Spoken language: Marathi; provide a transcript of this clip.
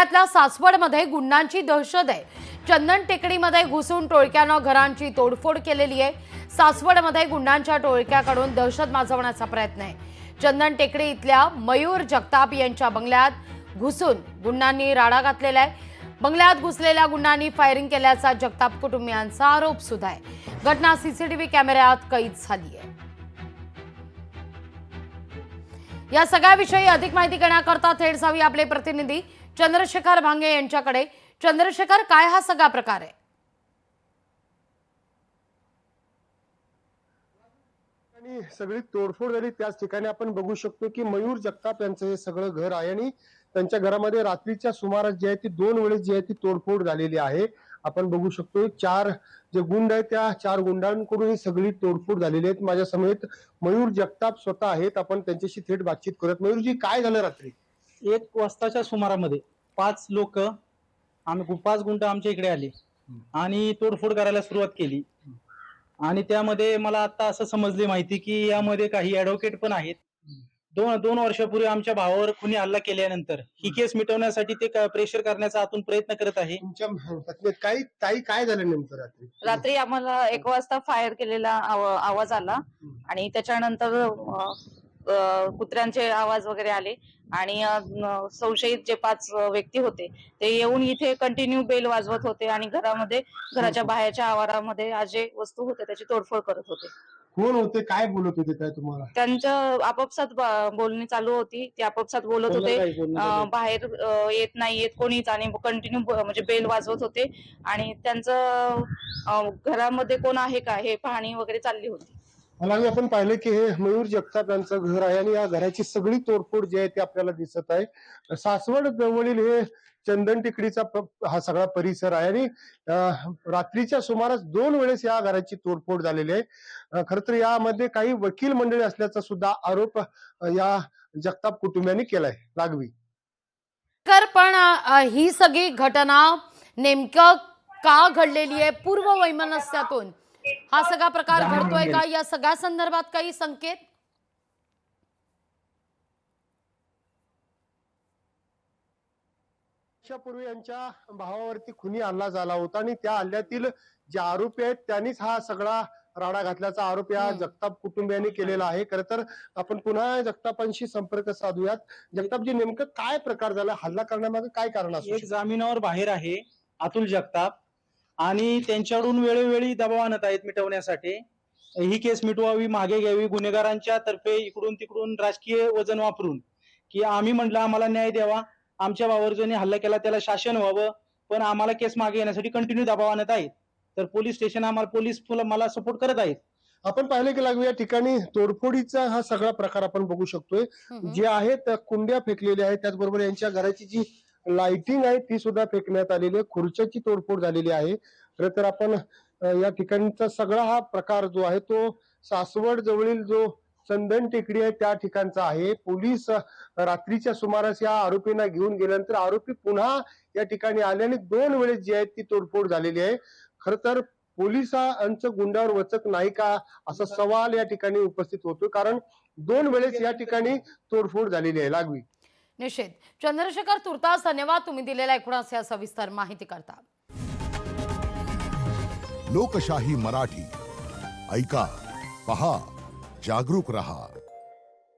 जिल्ह्यातल्या सासवडमध्ये गुंडांची दहशत आहे। चंदन टेकडीमध्ये घुसून टोळक्यानं घरांची तोडफोड केलेली आहे। सासवडमध्ये गुंडांच्या टोळक्याकडून दहशत माजवण्याचा प्रयत्न आहे। चंदन टेकडी इथल्या मयूर जगताप यांच्या बंगल्यात घुसून गुंडांनी राडा घातलेला आहे। बंगल्यात घुसलेल्या गुंडांनी फायरिंग केल्याचा जगताप कुटुंबियांचा आरोप सुद्धा आहे। घटना सीसीटीव्ही कॅमेऱ्यात कैद झाली आहे। या सगळ्याविषयी अधिक माहिती घेण्याकरता थेट जाऊया आपले प्रतिनिधी चंद्रशेखर भांगे यांच्याकडे। चंद्रशेखर, काय हा सगळा प्रकार आहे? आणि सगळी तोडफोड झाली त्याच ठिकाणी आपण बघू शकतो की मयूर जगताप यांचं हे सगळं घर आहे आणि त्यांच्या घरामध्ये रात्रीच्या सुमारास जे आहे ती 2 वेळेस जी आहे ती तोडफोड झालेली आहे। आपण बघू शकतो 4 जे गुंड आहेत त्या 4 गुंडांकडून ही सगळी तोडफोड झालेली आहे। माझ्या समेत मयूर जगताप स्वतः आहेत, आपण त्यांच्याशी थेट बातचीत करत। मयूरजी, काय झालं रात्री? 1 वाजताच्या सुमारामध्ये 5 लोक आम्ही 5 गुंड आमच्या इकडे आले आणि तोडफोड करायला सुरुवात केली। आणि त्यामध्ये मला आता असं समजले माहिती की यामध्ये काही ऍडव्होकेट पण आहेत। 2 वर्षापूर्वी आमच्या भावावर खुनी हल्ला केल्यानंतर ही केस मिटवण्यासाठी ते प्रेशर करण्याचा आतून प्रयत्न करत आहे। तुमच्या पत्नीत काय झालं नेमकं रात्री? रात्री आम्हाला 1 वाजता फायर केलेला आवाज आला आणि त्याच्यानंतर कुत्र्यांचे आवाज वगैरे आले आणि संशयित जे 5 व्यक्ती होते ते येऊन इथे कंटिन्यू बेल वाजवत होते आणि घराच्या बाहेरच्या आवारामध्ये जे वस्तू होते त्याची तोडफोड करत होते। कोण होते, काय बोलत होते काय तुम्हाला? त्यांचं आपापसात बोलणी चालू होती, ते आपापसात बोलत होते। बाहेर येत नाही येत कोणीच आणि कंटिन्यू म्हणजे बेल वाजवत होते आणि त्यांचं घरामध्ये कोण आहे का हे पाहणी वगैरे चालली होती। मला आपण पाहिलं की हे मयूर जगताप यांचं घर आहे आणि या घराची सगळी तोडफोड जी आहे ती आपल्याला दिसत आहे। सासवड जवळील हे चंदन टेकडीचा हा सगळा परिसर आहे आणि रात्रीच्या सुमारास 2 वेळेस या घराची तोडफोड झालेली आहे। खर तर यामध्ये काही वकील मंडळी असल्याचा सुद्धा आरोप या जगताप कुटुंबियांनी केलाय। राघवी, पण ही सगळी घटना नेमकं का घडलेली आहे? पूर्व वैमनस्यातून हा सगळा प्रकार घडतोय का? या सगळ्या संदर्भात काही संकेत? वर्षापूर्वी यांच्या भावावरती खुनी हल्ला झाला होता आणि त्या हल्ल्यातील जे आरोपी आहेत त्यांनीच हा सगळा राडा घातल्याचा आरोप या जगताप कुटुंबियांनी केलेला आहे। खर तर आपण पुन्हा जगतापांशी संपर्क साधूयात। जगतापजी, नेमकं काय प्रकार झाला? हल्ला करण्यामागे काय कारण असू एक जामिनावर बाहेर आहे अतुल जगताप आणि त्यांच्याकडून वेळोवेळी दबाव आणत आहेत मिटवण्यासाठी। ही केस मिटवावी, मागे घ्यावी गुन्हेगारांच्या तर्फे इकडून तिकडून राजकीय वजन वापरून की आम्ही म्हटलं आम्हाला न्याय द्यावा, आमच्या भावावर ज्यांनी हल्ला केला त्याला शासन व्हावं, पण आम्हाला केस मागे घेण्यासाठी कंटिन्यू दबाव आणत आहेत। तर पोलीस स्टेशन पोलीस मला सपोर्ट करत आहेत। आपण पाहिलं की लागू या ठिकाणी तोडफोडीचा हा सगळा प्रकार आपण बघू शकतोय। जे आहेत कुंड्या फेकलेल्या आहेत, त्याचबरोबर यांच्या घराची जी लाइटिंग आहे ती सुद्धा फेकण्यात आलेली आहे। खुर्च्याची तोडफोड झालेली आहे। खरं तर आपण या ठिकाणचा सगळा हा प्रकार जो आहे तो सासवड जवळील जो चंदन टेकडी आहे त्या ठिकाणचा आहे। पोलीस रात्रीच्या सुमारास या आरोपींना घेऊन गेल्यानंतर आरोपी पुन्हा या ठिकाणी आले आणि 2 वेळेस जी आहे ती तोडफोड झालेली आहे। खर तर पोलिसांचं गुंडावर वचक नाही का असा सवाल या ठिकाणी उपस्थित होतो, कारण 2 वेळेस या ठिकाणी तोडफोड झालेली आहे। लागवी, निश्चित। चंद्रशेखर, तुर्तास धन्यवाद तुम्ही दिलेल्या एकूणच या सविस्तर माहिती करता। लोकशाही मराठी ऐका, पहा, जागरूक रहा।